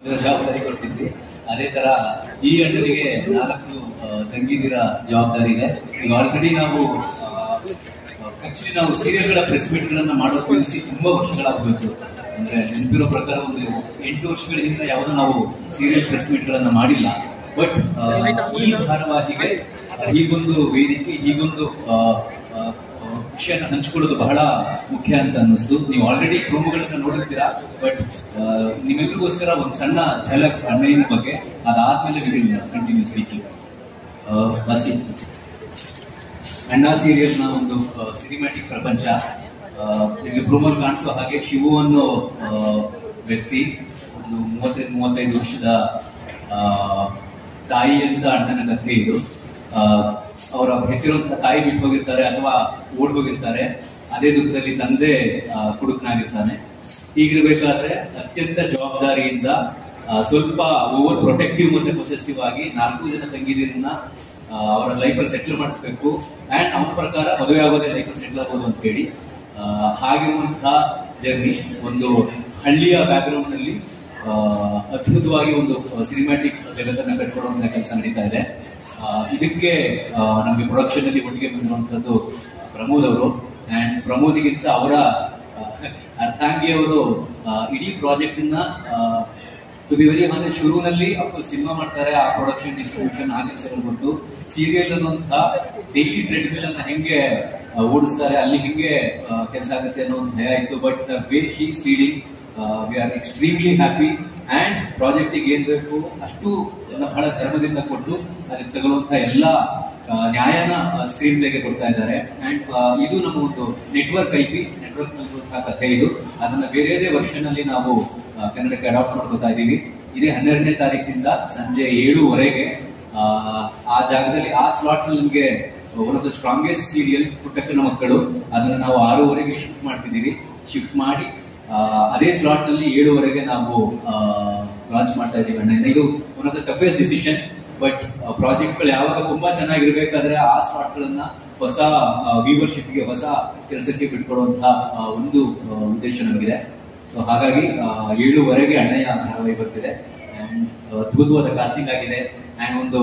ಜವಾಬ್ದಾರಿ ಕೊಡ್ತಿದ್ವಿ. ಅದೇ ತರ ಈ ಅಣ್ಣನಿಗೆ 4 ತಂಗಿದಿರ ಜವಾಬ್ದಾರಿ ಇದೆ. ಈಗ ಆಲ್ರೆಡಿ ನಾವು ಸೀರಿಯಲ್ಗಳ ಪ್ರೆಸ್ ಮೀಟ್ ಗಳನ್ನ ಮಾಡೋದು ನಿಲ್ಲಿಸಿ ತುಂಬಾ ವರ್ಷಗಳಾಗಬೇಕು. ಅಂದ್ರೆ ನೆನಪಿರೋ ಪ್ರಕಾರ ಒಂದು 8 ವರ್ಷಗಳ ಹಿಂದೆ ಯಾವುದೋ ನಾವು ಸೀರಿಯಲ್ ಪ್ರೆಸ್ ಮೀಟ್ ಗಳನ್ನ ಮಾಡಿಲ್ಲ. ಬಟ್ ಈ ಧಾರಾವಾಹಿಗೆ ಹೀಗೊಂದು ವೇದಿಕೆ, ಹೀಗೊಂದು ವಿಷಯನ ಹಂಚಿಕೊಳ್ಳೋದು ಬಹಳ ಮುಖ್ಯ ಅಂತ ಅನ್ನಿಸ್ತು. ನೀವು ಆಲ್ರೆಡಿ ಪ್ರೋಮೋಗಳನ್ನ ನೋಡಿರ್ತೀರಾ, ಬಟ್ ನಿಮ್ಮೆಲ್ಲರಿಗೋಸ್ಕರ ಒಂದು ಸಣ್ಣ ಝಲಕ್ ಅಣ್ಣಯ್ಯನ ಬಗ್ಗೆ, ಅದಾದ್ಮೇಲೆ ಕಂಟಿನ್ಯೂ ಸ್ಪೀಕಿಂಗ್. ಅಣ್ಣ ಸೀರಿಯಲ್ ನ ಒಂದು ಸಿನಿಮ್ಯಾಟಿಕ್ ಪ್ರಪಂಚ. ನಿಮಗೆ ಪ್ರೋಮೋಲ್ ಕಾಣಿಸೋ ಹಾಗೆ ಶಿವು ಅನ್ನೋ ವ್ಯಕ್ತಿ ಒಂದು 35 ವರ್ಷದ ತಾಯಿ ಅಂತ ಅಣ್ಣನ ಕಥೆ ಇದು. ಅವರ ಹೆತ್ತಿರುವಂತಹ ತಾಯಿ ಬಿಟ್ಟು ಹೋಗಿರ್ತಾರೆ ಅಥವಾ ಓಡ್ ಹೋಗಿರ್ತಾರೆ. ಅದೇ ದುಃಖದಲ್ಲಿ ತಂದೆ ಕುಡುಕನಾಗಿರ್ತಾನೆ. ಹೀಗಿರ್ಬೇಕಾದ್ರೆ ಅತ್ಯಂತ ಜವಾಬ್ದಾರಿಯಿಂದ ಸ್ವಲ್ಪ ಓವರ್ ಪ್ರೊಟೆಕ್ಟಿವ್ ಮತ್ತೆ ಪೊಸೆಸಿವ್ ಆಗಿ 4 ಜನ ತಂಗಿದಿರನ್ನ ಅವರ ಲೈಫಲ್ಲಿ ಸೆಟ್ಲ್ ಮಾಡಿಸ್ಬೇಕು. ಅಂಡ್ ಅವನ ಪ್ರಕಾರ ಮದುವೆ ಆಗೋದೇ ಲೈಫಲ್ಲಿ ಸೆಟ್ಲ್ ಆಗೋದು ಅಂತ ಹೇಳಿ ಹಾಗಿರುವಂತಹ ಜರ್ನಿ ಒಂದು ಹಳ್ಳಿಯ ಬ್ಯಾಕ್ಗ್ರೌಂಡ್ ನಲ್ಲಿ ಅದ್ಭುತವಾಗಿ ಒಂದು ಸಿನಿಮ್ಯಾಟಿಕ್ ಜಗತ್ತನ್ನ ಕಟ್ಕೊಡುವಂತಹ ಕೆಲಸ ನಡೀತಾ ಇದೆ. ಇದಕ್ಕೆ ನಮಗೆ ಪ್ರೊಡಕ್ಷನ್ ಅಲ್ಲಿ ಒಟ್ಟಿಗೆ ಬಂದಿರುವಂತದ್ದು ಪ್ರಮೋದ್ ಅವರು. ಅಂಡ್ ಪ್ರಮೋದಿಗಿಂತ ಅವರ ಅರ್ಥಾಂಗಿಯವರು ಇಡೀ ಪ್ರಾಜೆಕ್ಟ್ ನ ಟು ಬಿ ವೆರಿ ಹಾನೆಸ್ಟ್ ಶುರುವಿನಲ್ಲಿ ಅಫ್ಕೋರ್ಸ್ ಸಿನಿಮಾ ಮಾಡ್ತಾರೆ, ಆ ಪ್ರೊಡಕ್ಷನ್ ಡಿಸ್ಟ್ರಿಬ್ಯೂಷನ್ ಆ ಕೆಲಸಗಳು ಬಂತು. ಸೀರಿಯಲ್ ಅನ್ನುವಂತಹ ಡೈಲಿ ಟ್ರೆಡ್ಮಿಲ್ ಅನ್ನ ಹೆಂಗೆ ಓಡಿಸ್ತಾರೆ, ಅಲ್ಲಿ ಹೆಂಗೆ ಕೆಲಸ ಆಗುತ್ತೆ ಅನ್ನೋ ಒಂದು ಭಯ ಇತ್ತು. But the way she is leading, we are extremely happy. And project ಗೆ ಏನ್ ಬೇಕು ಅಷ್ಟು ಬಹಳ ಧರ್ಮದಿಂದ ಕೊಟ್ಟು ಅದಕ್ಕೆ ತಗೊಳ್ಳುವಂತಹ ಎಲ್ಲ ನ್ಯಾಯನ ಸ್ಕ್ರೀನ್ ಪ್ಲೇಗೆ ಕೊಡ್ತಾ ಇದ್ದಾರೆ. ಅಂಡ್ ಇದು ನಮ್ಮ ಒಂದು ನೆಟ್ವರ್ಕ್ ಐತಿ, ನೆಟ್ವರ್ಕ್ ನಲ್ಲಿ ಕಥೆ ಇದು. ಅದನ್ನ ಬೇರೆ ವರ್ಷನ್ ಅಲ್ಲಿ ನಾವು ಕನ್ನಡಕ್ಕೆ ಅಡಾಪ್ಟ್ ಮಾಡ್ಕೊತಾ ಇದೀವಿ. ಇದೇ 12ನೇ ತಾರೀಕಿನಿಂದ ಸಂಜೆ 7:00 ಆ ಜಾಗದಲ್ಲಿ ಆ ಸ್ಲಾಟ್ ನಲ್ಲಿ ನಿಮಗೆ one of the strongest serial ಪುಟ್ಟಕ್ಕನ ಮಕ್ಕಳು, ಅದನ್ನ ನಾವು 6:00 ಶಿಫ್ಟ್ ಮಾಡ್ತಿದ್ದೀವಿ. ಶಿಫ್ಟ್ ಮಾಡಿ ಅದೇ ಸ್ಲಾಟ್ ನಲ್ಲಿ 7:00 ನಾವು ಲಾಂಚ್ ಮಾಡ್ತಾ ಇದೀವಿ. ಅಣ್ಣ ಇದು one of the toughest decision. But project ಗಳು ಯಾವಾಗ ತುಂಬಾ ಚೆನ್ನಾಗಿರ್ಬೇಕಾದ್ರೆ ಆ ಸ್ಲಾಟ್ ಗಳನ್ನ ಹೊಸ ವ್ಯೂವರ್ಶಿಪ್ ಗೆ, ಹೊಸ ಕೆಲಸಕ್ಕೆ ಬಿಟ್ಕೊಡುವಂತಹ ಒಂದು ಉದ್ದೇಶ ನಮಗಿದೆ. ಸೊ ಹಾಗಾಗಿ 7:00 ಅಣ್ಣಯ್ಯ ಧಾರಾವಾಹಿ ಬರ್ತಿದೆ. ಅಂಡ್ ಅದ್ಭುತವಾದ ಕಾಸ್ಟಿಂಗ್ ಆಗಿದೆ. ಅಂಡ್ ಒಂದು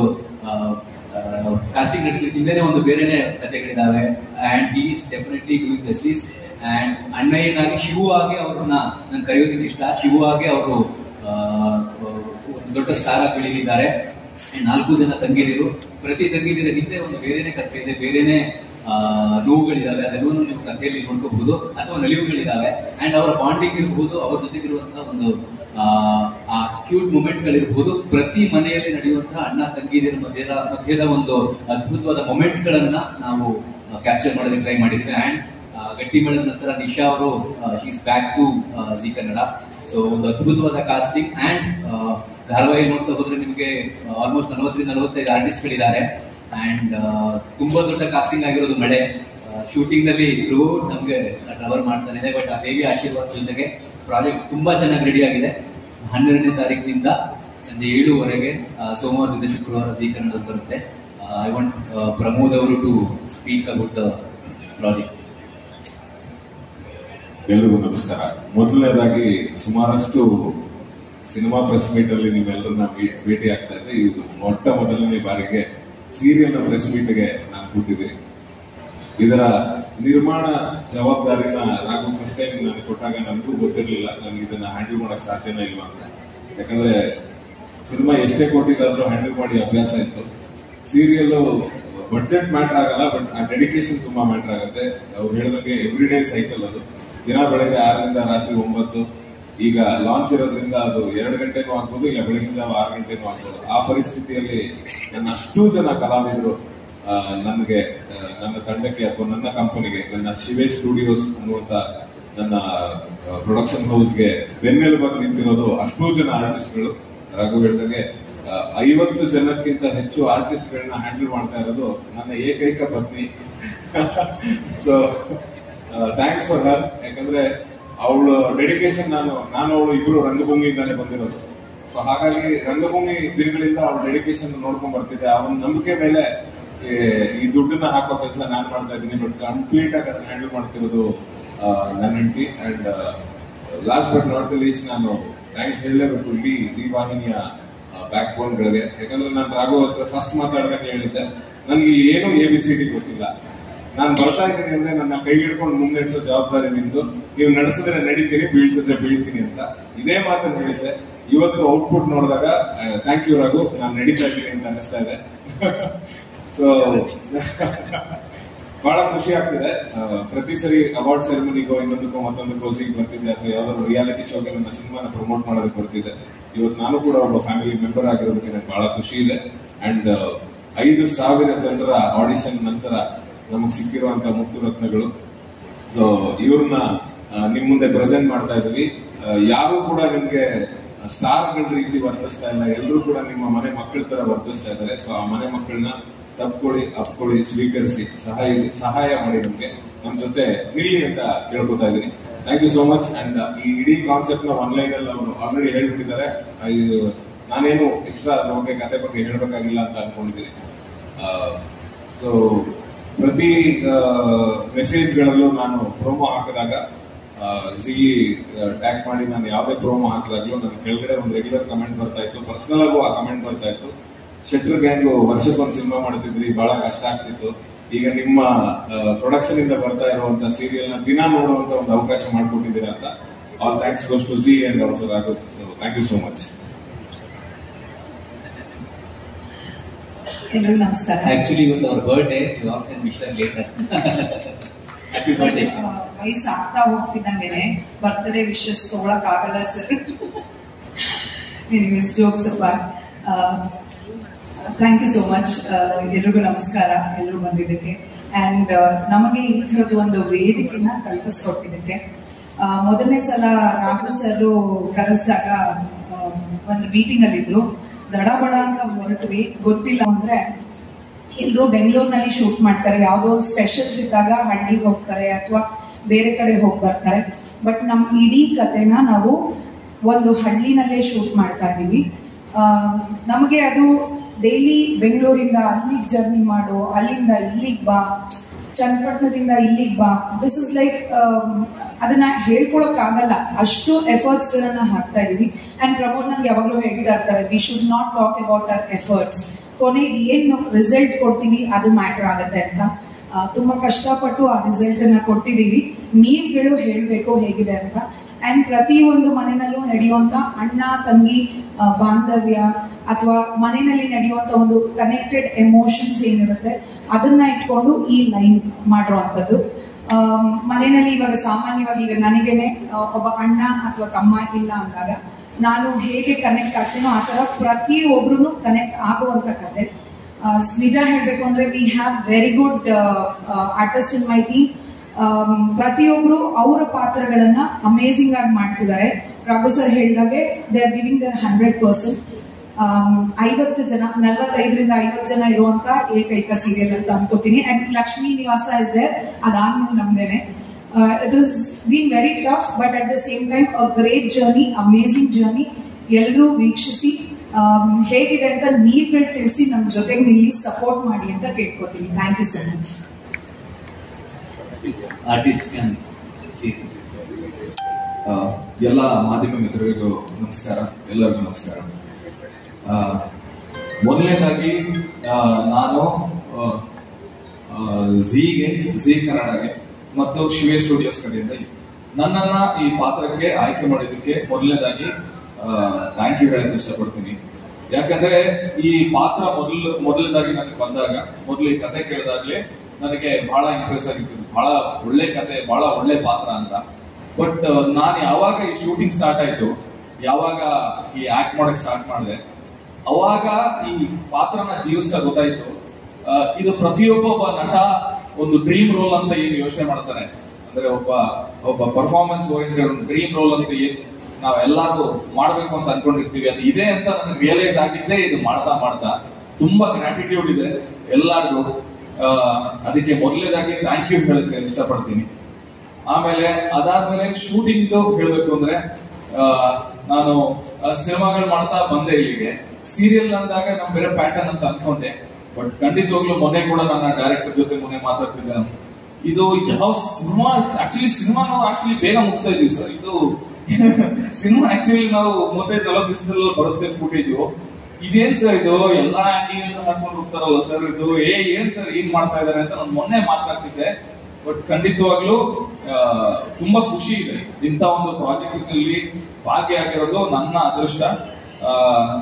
ಕಾಸ್ಟಿಂಗ್ ಹಿಂದೆನೆ ಒಂದು ಬೇರೆನೆ ಕಥೆಗಳಿದಾವೆ. And he is definitely doing justice. And ಅಣ್ಣಯ್ಯನಾಗಿ ಶಿವು ಆಗಿ ಅವ್ರನ್ನ ನಾನು ಕರೆಯೋದಕ್ಕೆ ಇಷ್ಟ. ಶಿವು ಆಗಿ ಅವರು ದೊಡ್ಡ ಸ್ಟಾರ್ ಆಗಿ ಬೆಳೀಲಿದ್ದಾರೆ. 4 ಜನ ತಂಗಿದಿರು. ಪ್ರತಿ ತಂಗಿದಿರ ಹಿಂದೆ ಒಂದು ಬೇರೆನೆ ಕಥೆ ಇದೆ, ಬೇರೆನೆ ನೋವುಗಳಿದಾವೆ. ಅದೆಲ್ಲವನ್ನೂ ನೀವು ಕಥೆಯಲ್ಲಿ ನೋಡ್ಕೋಬಹುದು, ಅಥವಾ ನಲಿವುಗಳಿದಾವೆ. ಅಂಡ್ ಅವರ ಬಾಂಡಿಂಗ್ ಇರಬಹುದು, ಅವ್ರ ಜೊತೆಗಿರುವಂತಹ ಒಂದು ಆ ಕ್ಯೂಟ್ ಮೂಮೆಂಟ್ ಗಳಿರಬಹುದು. ಪ್ರತಿ ಮನೆಯಲ್ಲಿ ನಡೆಯುವಂತಹ ಅಣ್ಣ ತಂಗಿದಿರ ಮಧ್ಯದ ಒಂದು ಅದ್ಭುತವಾದ ಮೊಮೆಂಟ್ ಗಳನ್ನ ನಾವು ಕ್ಯಾಪ್ಚರ್ ಮಾಡೋದಕ್ಕೆ ಟ್ರೈ ಮಾಡಿದ್ವಿ. ಅಂಡ್ ಗಟ್ಟಿ ಮೇಳದ ನಂತರ ನಿಶಾ ಅವರು she's back to Zee Kannada. So ಒಂದು ಅದ್ಭುತವಾದ ಕಾಸ್ಟಿಂಗ್. ಅಂಡ್ ಧಾರಾವಾಹಿ ನೋಡ್ತಾ ಹೋದ್ರೆ ನಿಮಗೆ ಆಲ್ಮೋಸ್ಟ್ 40-45 ಆರ್ಟಿಸ್ಟ್ ಗಳಿದ್ದಾರೆ. ಅಂಡ್ ತುಂಬಾ ದೊಡ್ಡ ಕಾಸ್ಟಿಂಗ್ ಆಗಿರೋದು ಮಳೆ. ಶೂಟಿಂಗ್ ನಲ್ಲಿ ಥ್ರೂಔಟ್ ನಮ್ಗೆ ಕವರ್ ಮಾಡ್ತಾನೆ ಇದೆ. ಬಟ್ ಆ ದೇವಿ ಆಶೀರ್ವಾದ ಜೊತೆಗೆ ಪ್ರಾಜೆಕ್ಟ್ ತುಂಬಾ ಚೆನ್ನಾಗಿ ರೆಡಿ ಆಗಿದೆ. 12ನೇ ತಾರೀಕಿನಿಂದ ಸಂಜೆ 7:00 ಸೋಮವಾರದಿಂದ ಶುಕ್ರವಾರ ಜಿ ಕನ್ನಡ ಬರುತ್ತೆ. ಐ ವಾಂಟ್ ಪ್ರಮೋದ್ ಅವರು to speak about the project. ಎಲ್ರಿಗೂ ನಮಸ್ಕಾರ. ಮೊದಲನೇದಾಗಿ ಸುಮಾರಷ್ಟು ಸಿನಿಮಾ ಪ್ರೆಸ್ ಮೀಟ್ ಅಲ್ಲಿ ನೀವೆಲ್ಲರನ್ನ ಭೇಟಿ ಆಗ್ತಾ ಇದ್ದೆ. ಇದು ಮೊದಲನೇ ಬಾರಿಗೆ ಸೀರಿಯಲ್ ಪ್ರೆಸ್ ಮೀಟ್ಗೆ ನಾನು ಕೂತಿದ್ದೀನಿ. ಇದರ ನಿರ್ಮಾಣ ಜವಾಬ್ದಾರಿನ ರಾಘು ಫಸ್ಟ್ ಟೈಮ್ ನಾನು ಕೊಟ್ಟಾಗ ನನಗೂ ಗೊತ್ತಿರಲಿಲ್ಲ ನನಗೆ ಇದನ್ನ ಹ್ಯಾಂಡಲ್ ಮಾಡಕ್ ಸಾಧ್ಯನೇ ಇಲ್ವಾ ಅಂತ. ಯಾಕಂದ್ರೆ ಸಿನಿಮಾ ಎಷ್ಟೇ ಕೊಟ್ಟಿದ್ದಾದ್ರೂ ಹ್ಯಾಂಡಲ್ ಮಾಡಿ ಅಭ್ಯಾಸ ಇತ್ತು. ಸೀರಿಯಲ್ ಬಡ್ಜೆಟ್ ಮ್ಯಾಟರ್ ಆಗಲ್ಲ, ಬಟ್ ಆ ಡೆಡಿಕೇಶನ್ ತುಂಬಾ ಮ್ಯಾಟರ್ ಆಗುತ್ತೆ. ಅವ್ರು ಹೇಳಿದಂಗೆ ಎವ್ರಿ ಡೇ ಸೈಕಲ್ ಅದು. ದಿನ ಬೆಳಗ್ಗೆ 6ರಿಂದ ರಾತ್ರಿ 9. ಈಗ ಲಾಂಚ್ ಇರೋದ್ರಿಂದ ಅದು 2 ಗಂಟೆನೂ ಆಗ್ಬೋದು, ಇಲ್ಲ ಬೆಳಗಿನ ಜಾವ 6 ಗಂಟೆನೂ ಆಗ್ಬೋದು. ಆ ಪರಿಸ್ಥಿತಿಯಲ್ಲಿ ನನ್ನ ಅಷ್ಟೂ ಜನ ಕಲಾವಿದರು ನನಗೆ, ನನ್ನ ತಂಡಕ್ಕೆ ಅಥವಾ ನನ್ನ ಕಂಪನಿಗೆ, ನನ್ನ ಶಿವೇ ಸ್ಟುಡಿಯೋಸ್ ಅನ್ನುವಂತ ನನ್ನ ಪ್ರೊಡಕ್ಷನ್ ಹೌಸ್ಗೆ ಬೆನ್ನೆಲುಬಾಗಿ ನಿಂತಿರೋದು ಅಷ್ಟೂ ಜನ ಆರ್ಟಿಸ್ಟ್ಗಳು. ರಘು ಹೇಳಿದಾಗೆ 50 ಜನಕ್ಕಿಂತ ಹೆಚ್ಚು ಆರ್ಟಿಸ್ಟ್ಗಳನ್ನ ಹ್ಯಾಂಡಲ್ ಮಾಡ್ತಾ ಇರೋದು ನನ್ನ ಏಕೈಕ ಪತ್ನಿ. So thanks for her. ಯಾಕಂದ್ರೆ ಅವಳು ಡೆಡಿಕೇಶನ್, ನಾನು ಅವಳು ಇಬ್ರು ರಂಗಭೂಮಿಯಿಂದಾನೆ ಬಂದಿರೋದು. ಸೊ ಹಾಗಾಗಿ ರಂಗಭೂಮಿ ದಿನಗಳಿಂದ ಅವಳ ಡೆಡಿಕೇಶನ್ ನೋಡ್ಕೊಂಡ್ ಬರ್ತಿದ್ದೆ. ಅವನ ನಂಬಿಕೆ ಮೇಲೆ ಈ ದುಡ್ಡನ್ನ ಹಾಕೋ ಕೆಲಸ ನಾನು ಮಾಡ್ತಾ ಇದ್ದೀನಿ. ಬಟ್ ಕಂಪ್ಲೀಟ್ ಆಗಿ ಅದನ್ನ ಹ್ಯಾಂಡಲ್ ಮಾಡ್ತಿರೋದು ನನ್ನ ಹೆಂಡತಿ. And last but not the least ನಾನು ಥ್ಯಾಂಕ್ಸ್ ಹೇಳಲೇಬೇಕು ಇಡೀ ಜಿ ವಾಹಿನಿಯ ಬ್ಯಾಕ್ ಬೋನ್ಗಳಿಗೆ. ಯಾಕಂದ್ರೆ ನಾನು ರಾಘವ್ ಹತ್ರ ಫಸ್ಟ್ ಮಾತಾಡಿದಾಗ ಹೇಳಿದ್ದೆ, ನನ್ಗೆ ಇಲ್ಲಿ ಏನು ABCD ಗೊತ್ತಿಲ್ಲ, ನಾನು ಬರ್ತಾ ಇದ್ದೀನಿ ಅಂದ್ರೆ ನನ್ನ ಕೈ ಹಿಡ್ಕೊಂಡು ಮುನ್ನಡೆಸೋ ಜವಾಬ್ದಾರಿ ನಿಮ್ದು, ನೀವು ನಡೆಸಿದ್ರೆ ನಡೀತೀನಿ, ಬೀಳ್ಸಿದ್ರೆ ಬೀಳ್ತೀನಿ ಅಂತ ಇದೇ ಮಾತನ್ನು ಹೇಳಿದ್ದೆ. ಇವತ್ತು ಔಟ್ಪುಟ್ ನೋಡಿದಾಗ ಥ್ಯಾಂಕ್ ಯು ರಾಘು, ನಾನು ನಡೀತಾ ಇದ್ದೀನಿ ಅಂತ ಅನಿಸ್ತಾ ಇದೆ. ಸೊ ಬಹಳ ಖುಷಿ ಆಗ್ತಿದೆ. ಪ್ರತಿ ಸರಿ ಅವಾರ್ಡ್ ಸೆರೆಮನಿಗೋ ಇನ್ನೊಂದಕ್ಕೋ ಮತ್ತೊಂದಕ್ಕೋ ಸಿಗಿ ಬರ್ತಿದ್ದೆ, ಅಥವಾ ಯಾವ್ದಾದ್ರು ರಿಯಾಲಿಟಿ ಶೋಗೆ ನನ್ನ ಸಿನಿಮಾನ ಪ್ರಮೋಟ್ ಮಾಡೋದಕ್ಕೆ ಬರ್ತಿದ್ದೆ. ಇವತ್ತು ನಾನು ಕೂಡ ಒಬ್ಬ ಫ್ಯಾಮಿಲಿ ಮೆಂಬರ್ ಆಗಿರೋದಕ್ಕೆ ನನಗೆ ಬಹಳ ಖುಷಿ ಇದೆ. ಅಂಡ್ 5,000 ಜನರ ಆಡಿಷನ್ ನಂತರ ನಮಗ್ ಸಿಕ್ಕಿರುವಂತ ಮುತ್ತು ರತ್ನಗಳು. ಸೊ ಇವ್ರನ್ನ ನಿಮ್ ಮುಂದೆ ಪ್ರೆಸೆಂಟ್ ಮಾಡ್ತಾ ಇದೀವಿ. ಯಾರು ಕೂಡ ನಿಮ್ಗೆ ಸ್ಟಾರ್ಗಳ ರೀತಿ ವರ್ತಿಸ್ತಾ ಇಲ್ಲ, ಎಲ್ಲರೂ ಕೂಡ ನಿಮ್ಮ ಮನೆ ಮಕ್ಕಳ ತರ ವರ್ತಿಸ್ತಾ ಇದ್ದಾರೆ. ಸೊ ಆ ಮನೆ ಮಕ್ಕಳನ್ನ ತಪ್ಕೊಳ್ಳಿ, ಅಪ್ಕೊಳ್ಳಿ, ಸ್ವೀಕರಿಸಿ, ಸಹಾಯ ಮಾಡಿ ನಮ್ಗೆ ನಮ್ ಜೊತೆ ನಿಲ್ಲಿ ಅಂತ ಕೇಳ್ಕೊತಾ ಇದೀನಿ. Thank you so much. And ಈ ಇಡೀ ಕಾನ್ಸೆಪ್ಟ್ ನ ಆನ್ಲೈನ್ ಅಲ್ಲಿ ಅವರು ಆಲ್ರೆಡಿ ಹೇಳ್ಬಿಟ್ಟಿದ್ದಾರೆ. ನಾನೇನು ಎಕ್ಸ್ಟ್ರಾ ಅದ್ರ ಬಗ್ಗೆ ಕತೆ ಬಗ್ಗೆ ಹೇಳ್ಬೇಕಾಗಿಲ್ಲ ಅಂತ ಅನ್ಕೊಂಡಿದ್ದೀನಿ. ಸೊ ಪ್ರತಿ ಮೆಸೇಜ್ಗಳಲ್ಲೂ ನಾನು ಪ್ರೋಮೋ ಹಾಕಿದಾಗ ಜಿ ಟ್ಯಾಗ್ ಮಾಡಿ ನಾನು ಯಾವುದೇ ಪ್ರೋಮೋ ಹಾಕಿದಾಗ್ಲೂ ನನ್ನ ಕೆಳಗಡೆ ಒಂದು ರೆಗ್ಯುಲರ್ ಕಮೆಂಟ್ ಬರ್ತಾ ಇತ್ತು, ಪರ್ಸನಲ್ ಆಗು ಆ ಕಮೆಂಟ್ ಬರ್ತಾ ಇತ್ತು. ಶೆಟ್ರ್ ಗ್ಯಾಂಗು ವರ್ಷಕ್ಕೊಂದು ಸಿನಿಮಾ ಮಾಡ್ತಿದ್ರಿ, ಬಹಳ ಕಷ್ಟ ಆಗ್ತಿತ್ತು, ಈಗ ನಿಮ್ಮ ಪ್ರೊಡಕ್ಷನ್ ಇಂದ ಬರ್ತಾ ಇರುವಂತ ಸೀರಿಯಲ್ ನ ದಿನ ನೋಡುವಂತ ಒಂದು ಅವಕಾಶ ಮಾಡ್ಕೊಟ್ಟಿದ್ದೀರಾ ಅಂತ. All thanks goes to Zee and also Raghav. So thank you so much. ಎಲ್ಲರಿಗೂ ನಮಸ್ಕಾರ. ಆಕ್ಚುಲಿ ಇವತ್ತು ಅವ್ರ ಬರ್ಡೇ, ಹ್ಯಾಪಿ ಬರ್ಡೇ. ವಯಸ್ಸು ಆಗ್ತಾ ಹೋಗ್ತಿದ್ದಂಗೆನೆ ಬರ್ತ್ಡೇ ವಿಶಸ್ ತಗೊಳಕ್ ಆಗಲ್ಲ sir. Anyways jokes apart, thank you so much. ಎಲ್ರಿಗೂ ನಮಸ್ಕಾರ, ಎಲ್ಲರೂ ಬಂದಿದ್ದಕ್ಕೆ. ಅಂಡ್ ನಮಗೆ ಈ ಥರದ್ದು ಒಂದು ವೇದಿಕೆನ ಕಲ್ಪಿಸ್ಕೊಟ್ಟಿದ್ದಕ್ಕೆ. ಮೊದಲನೇ ಸಲ ರಾಘವ್ ಸರ್ ಕರೆಸಿದಾಗ ಒಂದು ಮೀಟಿಂಗ್ ಅಲ್ಲಿ ಇದ್ರು, ದಡಬಡ ಅಂತ ಹೊರಟ್ವಿ. ಗೊತ್ತಿಲ್ಲ ಅಂದ್ರೆ ಎಲ್ಲರೂ ಬೆಂಗಳೂರಿನಲ್ಲಿ ಶೂಟ್ ಮಾಡ್ತಾರೆ, ಯಾವ್ದೋ ಒಂದು ಸ್ಪೆಷಲ್ಸ್ ಇದ್ದಾಗ ಹಳ್ಳಿಗೆ ಹೋಗ್ತಾರೆ ಅಥವಾ ಬೇರೆ ಕಡೆ ಹೋಗಿ ಬರ್ತಾರೆ. ಬಟ್ ನಮ್ ಇಡೀ ಕಥೆನ ನಾವು ಒಂದು ಹಳ್ಳಿನಲ್ಲೇ ಶೂಟ್ ಮಾಡ್ತಾ ಇದೀವಿ. ನಮಗೆ ಅದು ಡೈಲಿ ಬೆಂಗಳೂರಿಂದ ಅಲ್ಲಿಗೆ ಜರ್ನಿ ಮಾಡು, ಅಲ್ಲಿಂದ ಇಲ್ಲಿಗೆ ಬಾ, ಚನ್ನಪಟ್ಟಣದಿಂದ ಇಲ್ಲಿಗೆ ಬಾ, ದಿಸ್ ಇಸ್ ಲೈಕ್ ಅದನ್ನ ಹೇಳ್ಕೊಳಕ್ ಆಗಲ್ಲ, ಅಷ್ಟು ಎಫರ್ಟ್ಸ್ ಗಳನ್ನ ಹಾಕ್ತಾ ಇದೀವಿ. ಅಂಡ್ ಪ್ರಮೋದ್ ನಂಗೆ ಯಾವಾಗ್ಲೂ ಹೇಳ್ತಾ ಇರ್ತಾರೆ, we should not talk about our efforts, ಕೊನೆಗೆ ಏನು ರಿಸಲ್ಟ್ ಕೊಡ್ತೀವಿ ಅದು ಮ್ಯಾಟರ್ ಆಗುತ್ತೆ ಅಂತ. ತುಂಬಾ ಕಷ್ಟಪಟ್ಟು ಆ ರಿಸಲ್ಟ್ ಅನ್ನ ಕೊಟ್ಟಿದೀವಿ. ನೀವುಗಳು ಹೇಳ್ಬೇಕು ಹೇಗಿದೆ ಅಂತ. ಅಂಡ್ ಪ್ರತಿಯೊಂದು ಮನೆಯಲ್ಲೂ ನಡೆಯುವಂತ ಅಣ್ಣ ತಂಗಿ ಬಾಂಧವ್ಯ ಅಥವಾ ಮನೆಯಲ್ಲಿ ನಡೆಯುವಂತ ಒಂದು ಕನೆಕ್ಟೆಡ್ ಎಮೋಷನ್ಸ್ ಏನಿರುತ್ತೆ ಅದನ್ನ ಇಟ್ಕೊಂಡು ಈ ಲೈನ್ ಮಾಡಿರುವಂತದ್ದು. ಮನೆಯಲ್ಲಿ ಇವಾಗ ಸಾಮಾನ್ಯವಾಗಿ ಈಗ ನನಗೇನೆ ಒಬ್ಬ ಅಣ್ಣ ಅಥವಾ ತಮ್ಮ ಇಲ್ಲ ಅಂದಾಗ ನಾನು ಹೇಗೆ ಕನೆಕ್ಟ್ ಆಗ್ತೀನೋ ಆ ತರ ಪ್ರತಿಯೊಬ್ರು ಕನೆಕ್ಟ್ ಆಗುವಂತ ಕತೆ. ನಿಜ ಹೇಳ್ಬೇಕು ಅಂದ್ರೆ we have very good artist in my team. ಪ್ರತಿಯೊಬ್ರು ಅವರ ಪಾತ್ರಗಳನ್ನ ಅಮೇಸಿಂಗ್ ಆಗಿ ಮಾಡ್ತಿದ್ದಾರೆ. ರಾಘವ್ ಸರ್ ಹೇಳಿದಾಗೆ ದೇ ಆರ್ ಗಿವಿಂಗ್ ದರ್ 100%. 50 ಜನ, 45ರಿಂದ 50 ಜನ ಇರುವಂತ ಏಕೈಕ ಸೀರಿಯಲ್ ಅಂತ ಅನ್ಕೋತೀನಿ. ಅಂಡ್ ಲಕ್ಷ್ಮೀ ನಿವಾಸ ಇಸ್ ದೇರ್, ಅದಾದ್ಮೇಲೆ ನಮ್ದೇನೆ. It is been very tough but at the same time a great journey, amazing journey. ಎಲ್ಲರೂ ವೀಕ್ಷಿಸಿ ಹೇಗಿದೆ ಅಂತ ನೀವುಗಳು ತಿಳಿಸಿ ನಮ್ಮ ಜೊತೆಗೆ ನಿಲ್ಲಿ ಸಪೋರ್ಟ್ ಮಾಡಿ ಅಂತ ಕೇಳ್ಕೊತೀನಿ. Thank you so much. ಎಲ್ಲ ಮಾಧ್ಯಮ ಮಿತ್ರರಿಗೂ ನಮಸ್ಕಾರ, ಎಲ್ಲರಿಗೂ ನಮಸ್ಕಾರ. ಮೊದಲನೇದಾಗಿ ನಾನು ಜಿ ಕನ್ನಡಗೆ ಮತ್ತು ಶಿವೇ ಸ್ಟುಡಿಯೋಸ್ ಕಡೆಯಿಂದ ನನ್ನನ್ನ ಈ ಪಾತ್ರಕ್ಕೆ ಆಯ್ಕೆ ಮಾಡಿದ್ದಕ್ಕೆ ಮೊದಲನೇದಾಗಿ ಥ್ಯಾಂಕ್ ಯು ಹೇಳಕ್ ಇಷ್ಟಪಡ್ತೀನಿ. ಯಾಕಂದ್ರೆ ಈ ಪಾತ್ರ ಮೊದಲನೇದಾಗಿ ನನಗೆ ಬಂದಾಗ, ಮೊದಲು ಈ ಕತೆ ಕೇಳಿದಾಗ್ಲೇ ನನಗೆ ಬಹಳ ಇಂಪ್ರೆಸ್ ಆಗಿತ್ತು. ಬಹಳ ಒಳ್ಳೆ ಕತೆ, ಬಹಳ ಒಳ್ಳೆ ಪಾತ್ರ ಅಂತ. ಬಟ್ ನಾನು ಯಾವಾಗ ಈ ಶೂಟಿಂಗ್ ಸ್ಟಾರ್ಟ್ ಆಯ್ತು, ಯಾವಾಗ ಈ ಆಕ್ಟ್ ಮಾಡಕ್ ಸ್ಟಾರ್ಟ್ ಮಾಡಿದೆ, ಅವಾಗ ಈ ಪಾತ್ರನ ಜೀವಿಸ್ತಾ ಗೊತ್ತಾಯ್ತು, ಇದು ಪ್ರತಿಯೊಬ್ಬ ನಟ ಒಂದು ಡ್ರೀಮ್ ರೋಲ್ ಅಂತ ಏನು ಯೋಚನೆ ಮಾಡ್ತಾರೆ, ಅಂದ್ರೆ ಒಬ್ಬ ಪರ್ಫಾರ್ಮೆನ್ಸ್ ಓರಿಯೆಂಟೆಡ್ ಡ್ರೀಮ್ ರೋಲ್ ಅಂತ ಏನು ನಾವೆಲ್ಲರೂ ಮಾಡ್ಬೇಕು ಅಂತ ಅನ್ಕೊಂಡಿರ್ತೀವಿ, ಅದು ಇದೆ ಅಂತ ನನಗೆ ರಿಯಲೈಸ್ ಆಗಿದ್ದೆ ಇದು ಮಾಡ್ತಾ. ತುಂಬಾ ಗ್ರಾಟಿಟ್ಯೂಡ್ ಇದೆ ಎಲ್ಲರಿಗೂ. ಅದಕ್ಕೆ ಮೊದಲನೇದಾಗಿ ಥ್ಯಾಂಕ್ ಯು ಹೇಳಕ್ಕೆ ಇಷ್ಟಪಡ್ತೀನಿ. ಆಮೇಲೆ ಅದಾದ್ಮೇಲೆ ಶೂಟಿಂಗ್ ಹೇಳ್ಬೇಕು ಅಂದ್ರೆ ನಾನು ಸಿನಿಮಾಗಳು ಮಾಡ್ತಾ ಬಂದೆ ಇಲ್ಲಿಗೆ. ಸೀರಿಯಲ್ ಅಂದಾಗ ನಮ್ ಬೇರೆ ಪ್ಯಾಟರ್ನ್ ಅಂತ ಅನ್ಕೊಂಡೆ. ಬಟ್ ಖಂಡಿತವಾಗ್ಲೂ ಮೊನ್ನೆ ಕೂಡ ನನ್ನ ಡೈರೆಕ್ಟರ್ ಜೊತೆ ಮಾತಾಡ್ತಿದ್ದೆ. ಇದು ಯಾವ ಸಿನಿಮಾನು ಆಕ್ಚುಲಿ ಬೇಗ ಮುಗಿಸ್ತಾ ಇದೀವಿ ಸರ್. ಇದು ಸಿನಿಮಾ ಆಕ್ಚುಲಿ ನಾವು 35-40 ದಿವಸದಲ್ಲಿ ಬರುತ್ತೆ ಫುಟೇಜು. ಇದೇನ್ ಸರ್ ಇದು ಎಲ್ಲಾ ಆಂಗಲ್ ಹಾಕೊಂಡು ಹೋಗ್ತಾರಲ್ಲ ಸರ್, ಇದು ಏನ್ ಸರ್ ಏನ್ ಮಾಡ್ತಾ ಇದಾರೆ ಅಂತ ನಾನು ಮೊನ್ನೆ ಮಾತಾಡ್ತಿದ್ದೆ. ಬಟ್ ಖಂಡಿತವಾಗ್ಲೂ ತುಂಬಾ ಖುಷಿ ಇದೆ ಇಂಥ ಒಂದು ಪ್ರಾಜೆಕ್ಟ್ ನಲ್ಲಿ ಭಾಗಿಯಾಗಿರೋದು ನನ್ನ ಅದೃಷ್ಟ.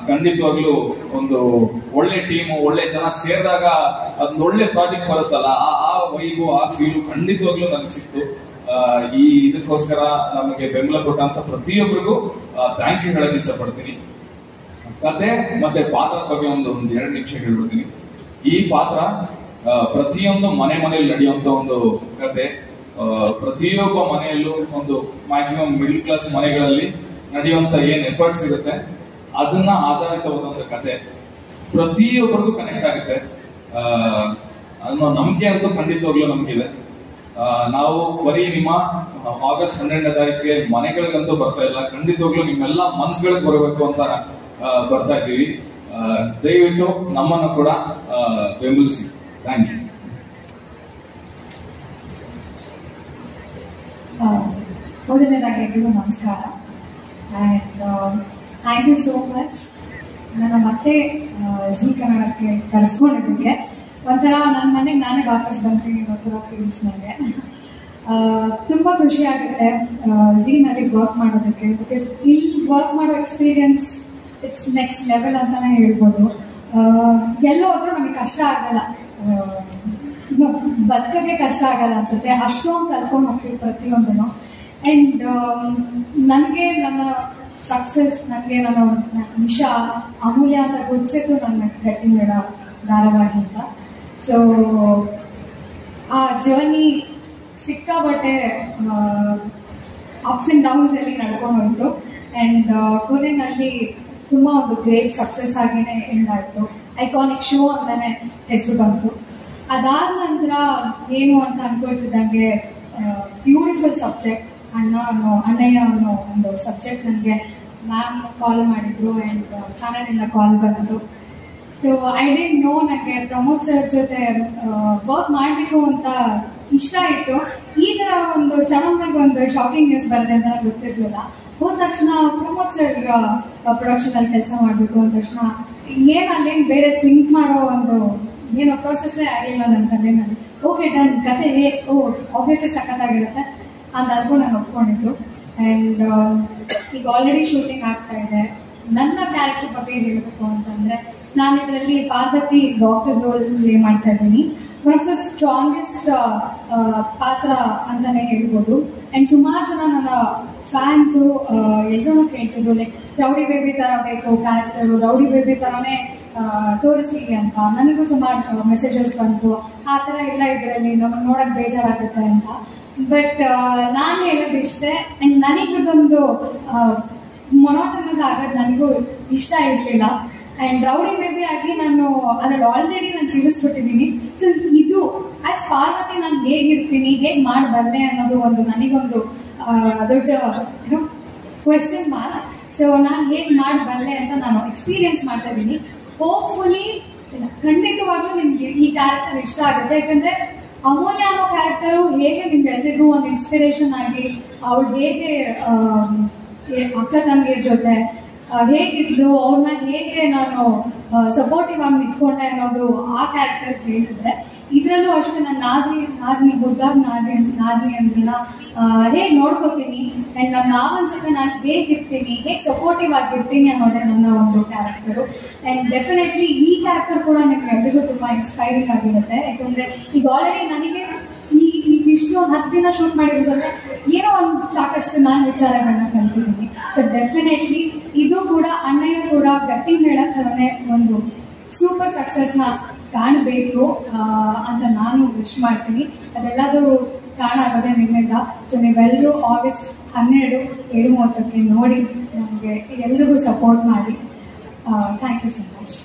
ಖಂಡಿತವಾಗ್ಲೂ ಒಂದು ಒಳ್ಳೆ ಟೀಮು, ಒಳ್ಳೆ ಜನ ಸೇರಿದಾಗ ಅದೊಂದು ಒಳ್ಳೆ ಪ್ರಾಜೆಕ್ಟ್ ಬರುತ್ತಲ್ಲ, ಆ ವೈಬು, ಆ ಫೀಲು ಖಂಡಿತವಾಗ್ಲೂ ನನಗೆ ಸಿಕ್ತು. ಈ ಇದಕ್ಕೋಸ್ಕರ ನಮಗೆ ಬೆಂಬಲ ಕೊಟ್ಟಂತ ಪ್ರತಿಯೊಬ್ಬರಿಗೂ ಥ್ಯಾಂಕ್ ಯು ಹೇಳಕ್ ಇಷ್ಟಪಡ್ತೀನಿ. ಕತೆ ಮತ್ತೆ ಪಾತ್ರದ ಬಗ್ಗೆ ಒಂದು 2 ನಿಮಿಷ ಹೇಳ್ಬಿಡ್ತೀನಿ. ಈ ಪಾತ್ರ ಪ್ರತಿಯೊಂದು ಮನೆಯಲ್ಲಿ ನಡೆಯುವಂತ ಒಂದು ಕತೆ. ಪ್ರತಿಯೊಬ್ಬ ಮನೆಯಲ್ಲೂ ಒಂದು ಮ್ಯಾಕ್ಸಿಮಮ್ ಮಿಡಲ್ ಕ್ಲಾಸ್ ಮನೆಗಳಲ್ಲಿ ನಡೆಯುವಂತ ಏನ್ ಎಫರ್ಟ್ಸ್ ಇರುತ್ತೆ ಅದನ್ನ ಆಧಾರಿತವಾದಂತ ಕತೆ. ಪ್ರತಿಯೊಬ್ಬರಿಗೂ ಕನೆಕ್ಟ್ ಆಗುತ್ತೆ ಅನ್ನೋ ನಂಬಿಕೆ ಅಂತೂ ಖಂಡಿತವಾಗ್ಲೂ ನಮ್ಗಿದೆ. ನಾವು ಬರೀ ನಿಮ್ಮ ಆಗಸ್ಟ್ 12ನೇ ತಾರೀಕಿಗೆ ಮನೆಗಳಿಗಂತೂ ಬರ್ತಾ ಇಲ್ಲ, ಖಂಡಿತವಾಗ್ಲೂ ನಿಮ್ಮೆಲ್ಲ ಮನ್ಸುಗಳಿಗೆ ಬರಬೇಕು ಅಂತ ಬರ್ತಾ ಇದ್ದೀವಿ. ದಯವಿಟ್ಟು ನಮ್ಮನ್ನು ಕೂಡ ಬೆಂಬಲಿಸಿ. Thank you. ಮೊದಲನೇದಾಗಿ ಎಲ್ರಿಗೂ ನಮಸ್ಕಾರ. And thank you so much ನನ್ನ ಮತ್ತೆ ಜೀ ಕನ್ನಡಕ್ಕೆ ಕರೆಸ್ಕೊಂಡಿದ್ದಕ್ಕೆ. ಒಂಥರ ನನ್ನ ಮನೆಗೆ ನಾನೇ ವಾಪಸ್ ಬರ್ತೀನಿ ಒಂಥರ ಫೀಲ್ಸ್ ನನಗೆ. ತುಂಬ ಖುಷಿ ಆಗುತ್ತೆ ಝೀನಲ್ಲಿ ವರ್ಕ್ ಮಾಡೋದಕ್ಕೆ. ಬಿಕಾಸ್ ಇಲ್ಲಿ ವರ್ಕ್ ಮಾಡೋ ಎಕ್ಸ್ಪೀರಿಯನ್ಸ್ ಇಟ್ಸ್ ನೆಕ್ಸ್ಟ್ ಲೆವೆಲ್ ಅಂತಾನೆ ಹೇಳ್ಬೋದು. ಎಲ್ಲೋ ಹೋದ್ರೂ ನಮಗೆ ಕಷ್ಟ ಆಗಲ್ಲ, ಬದುಕಕ್ಕೆ ಕಷ್ಟ ಆಗಲ್ಲ ಅನ್ಸುತ್ತೆ. ಅಷ್ಟೊಂದು ಕಲ್ತ್ಕೊಂಡು ಹೋಗ್ತೀವಿ ಪ್ರತಿಯೊಂದನ್ನು. ಆ್ಯಂಡ್ ನನಗೆ ನನ್ನ ಸಕ್ಸಸ್, ನನಗೆ ನನ್ನ ನಿಶಾ ಅಮೂಲ್ಯ ಅಂತ ಗುರುತಿಸಿದ್ದು ನನ್ನ ಗಟ್ಟಿಮೇಳ ಧಾರಾವಾಹಿ ಅಂತ. ಸೊ ಆ ಜರ್ನಿ ಸಿಕ್ಕಾಬಟ್ಟೆ ಅಪ್ಸ್ ಆ್ಯಂಡ್ ಡೌನ್ಸ್ ಅಲ್ಲಿ ನಡ್ಕೊಂಡು ಹೋಯ್ತು. ಆ್ಯಂಡ್ ಕೊನೆಯಲ್ಲಿ ತುಂಬ ಒಂದು ಗ್ರೇಟ್ ಸಕ್ಸಸ್ ಆಗಿನೇ ಎಂಡ್ ಆಯಿತು. ಐಕಾನಿಕ್ ಶೋ ಅಂತಾನೆ ಹೆಸರು ಬಂತು. ಅದಾದ ನಂತರ ಏನು ಅಂತ ಅನ್ಕೊಳ್ತಿದ್ದಂಗೆ ಬ್ಯೂಟಿಫುಲ್ ಸಬ್ಜೆಕ್ಟ್ ಅಣ್ಣಯ್ಯ ಅನ್ನೋ ಒಂದು ಸಬ್ಜೆಕ್ಟ್ ನನಗೆ ಮ್ಯಾಮ್ ಕಾಲ್ ಮಾಡಿದ್ರು ಆ್ಯಂಡ್ ಚಾನಲಿಂದ ಕಾಲ್ ಬಂತು. ಸೊ ಐ ಡಿಂಟ್ ನೋ ನನಗೆ ಪ್ರಮೋದ್ ಸರ್ ಜೊತೆ ವರ್ಕ್ ಮಾಡಬೇಕು ಅಂತ ಇಷ್ಟ ಇತ್ತು. ಈ ಥರ ಒಂದು ಸಡನ್ ಆಗಿ ಒಂದು ಶಾಕಿಂಗ್ ನ್ಯೂಸ್ ಬರುತ್ತೆ ಅಂತ ನನಗೆ ಗೊತ್ತಿರಲಿಲ್ಲ. ಹೋದ ತಕ್ಷಣ ಪ್ರಮೋದ್ ಸರ್ ಪ್ರೊಡಕ್ಷನ್ ಅಲ್ಲಿ ಕೆಲಸ ಮಾಡಬೇಕು ಅಂದ ತಕ್ಷಣ ಏನು ಅಲ್ಲೇನು ಬೇರೆ ಥಿಂಕ್ ಮಾಡೋ ಒಂದು ಏನೋ ಪ್ರೋಸೆಸ್ಸೇ ಆಗಿಲ್ಲ ನನ್ನ ತಲೆನಲ್ಲಿ. ಓಕೆ ಡನ್, ಕತೆ ಆಬ್ವಿಯಸ್ಲಿ ಸಖತ್ತಾಗಿರುತ್ತೆ ಅಂತ ಅನ್ಕೊಂಡು ನಾನು ಒಪ್ಕೊಂಡಿದ್ರು. ಆ್ಯಂಡ್ ಈಗ ಆಲ್ರೆಡಿ ಶೂಟಿಂಗ್ ಆಗ್ತಾ ಇದೆ. ನನ್ನ ಕ್ಯಾರೆಕ್ಟರ್ ಬಗ್ಗೆ ಹೇಳಬೇಕು ಅಂತಂದ್ರೆ, ನಾನು ಇದರಲ್ಲಿ ಪಾರ್ವತಿ ಡಾಕ್ಟರ್ ರೋಲ್ ಪ್ಲೇ ಮಾಡ್ತಾ ಇದ್ದೀನಿ. ಒನ್ ಆಫ್ ದ ಸ್ಟ್ರಾಂಗೆಸ್ಟ್ ಪಾತ್ರ ಅಂತಾನೆ ಹೇಳ್ಬೋದು. ಆ್ಯಂಡ್ ಸುಮಾರು ಜನ ನನ್ನ ಫ್ಯಾನ್ಸು ಎಲ್ಲರೂ ಕೇಳ್ತಿದ್ರು, ಲೈಕ್ ರೌಡಿ ಬೇಬಿ ಥರ ಬೇಕು ಕ್ಯಾರೆಕ್ಟರು, ರೌಡಿ ಬೇಬಿ ಥರನೇ ತೋರಿಸಿ ಅಂತ. ನನಗೂ ಸುಮಾರು ಮೆಸೇಜಸ್ ಬಂತು, ಆ ಥರ ಎಲ್ಲ ಇದರಲ್ಲಿ ನಮಗೆ ನೋಡೋಕೆ ಬೇಜಾರಾಗುತ್ತೆ ಅಂತ. ಬಟ್ ನಾನು ಹೇಳೋದು ಇಷ್ಟೇ, ಆ್ಯಂಡ್ ನನಗದೊಂದು ಮೊನೋಟನಸ್ ಆಗೋದು ನನಗೂ ಇಷ್ಟ ಇರಲಿಲ್ಲ. ಆ್ಯಂಡ್ ರೌಡಿ ಬೇಬಿ ಆಗಿ ನಾನು ಅದ್ರಲ್ಲಿ ಆಲ್ರೆಡಿ ನಾನು ಜೀವಿಸ್ಬಿಟ್ಟಿದ್ದೀನಿ. ಸೊ ಇದು ಆಸ್ ಪಾರ್ವತಿ ನಾನು ಹೇಗಿರ್ತೀನಿ, ಹೇಗೆ ಮಾಡಬಲ್ಲೆ ಅನ್ನೋದು ಒಂದು ನನಗೊಂದು ದೊಡ್ಡ ಏನೋ ಕ್ವೆಶ್ಚನ್ ಮಾರ್ಕ್. ಸೊ ನಾನು ಹೇಗೆ ಮಾಡಬಲ್ಲೆ ಅಂತ ನಾನು ಎಕ್ಸ್ಪೀರಿಯನ್ಸ್ ಮಾಡ್ತಾ ಇದ್ದೀನಿ. ಹೋಪ್ಫುಲಿ ಖಂಡಿತವಾಗ್ಲೂ ನಿಮ್ಗೆ ಈ ಕ್ಯಾರೆಕ್ಟರ್ ಇಷ್ಟ ಆಗುತ್ತೆ. ಯಾಕಂದ್ರೆ ಅಮೂಲ್ಯ ಅನ್ನೋ ಕ್ಯಾರೆಕ್ಟರು ಹೇಗೆ ನಿಮ್ಗೆಲ್ಲರಿಗೂ ಒಂದು ಇನ್ಸ್ಪಿರೇಷನ್ ಆಗಿ ಅವಳು ಹೇಗೆ ಅಕ್ಕ ತಂಗಿಯ ಜೊತೆ ಹೇಗಿದ್ಲು, ಅವ್ರನ್ನ ಹೇಗೆ ನಾನು ಸಪೋರ್ಟಿವ್ ಆಗಿ ನಿಂತ್ಕೊಂಡೆ ಅನ್ನೋದು ಆ ಕ್ಯಾರೆಕ್ಟರ್ ಹೇಳಿದ್ರೆ, ಇದರಲ್ಲೂ ಅಷ್ಟೇ ನಾನು ನಾದ್ನಿ ಬುದ್ಧಾಗ ನಾದ್ನಿ ಅಂದ್ರನ್ನ ಹೇಗೆ ನೋಡ್ಕೋತೀನಿ ಆ್ಯಂಡ್ ನಮ್ಮ ಮಾವನ ಜೊತೆ ನಾನು ಹೇಗಿರ್ತೀನಿ, ಹೇಗೆ ಸಪೋರ್ಟಿವ್ ಆಗಿರ್ತೀನಿ ಅನ್ನೋದೇ ನನ್ನ ಒಂದು ಕ್ಯಾರೆಕ್ಟರು. ಆ್ಯಂಡ್ ಡೆಫಿನೆಟ್ಲಿ ಈ ಕ್ಯಾರೆಕ್ಟರ್ ಕೂಡ ನಿಮ್ಗೆ ಎಲ್ರಿಗೂ ತುಂಬ ಇನ್ಸ್ಪೈರಿಂಗ್ ಆಗಿರುತ್ತೆ. ಯಾಕಂದರೆ ಈಗ ಆಲ್ರೆಡಿ ನನಗೆ ಇಷ್ಟು 10 ದಿನ ಶೂಟ್ ಮಾಡಿರೋದ್ರಲ್ಲೇ ಏನೋ ಒಂದು ಸಾಕಷ್ಟು ನಾನು ವಿಚಾರಗಳನ್ನ ಕಲ್ತಿದ್ದೀನಿ. ಸೊ ಡೆಫಿನೆಟ್ಲಿ ಇದು ಕೂಡ ಅಣ್ಣಯ್ಯ ಕೂಡ ಗಟ್ಟಿ ಮೇಳ ಥರನೇ ಒಂದು ಸೂಪರ್ ಸಕ್ಸಸ್ನ ಕಾಣಬೇಕು ಅಂತ ನಾನು ವಿಶ್ ಮಾಡ್ತೀನಿ. ಅದೆಲ್ಲದೂ ಕಾಣಾಗೋದೇ ನಿಮ್ಮಿಂದ. ಸೊ ನೀವೆಲ್ಲರೂ ಆಗಸ್ಟ್ 12 7:30 ನೋಡಿ ನಮಗೆ ಎಲ್ರಿಗೂ ಸಪೋರ್ಟ್ ಮಾಡಿ. Thank you so much.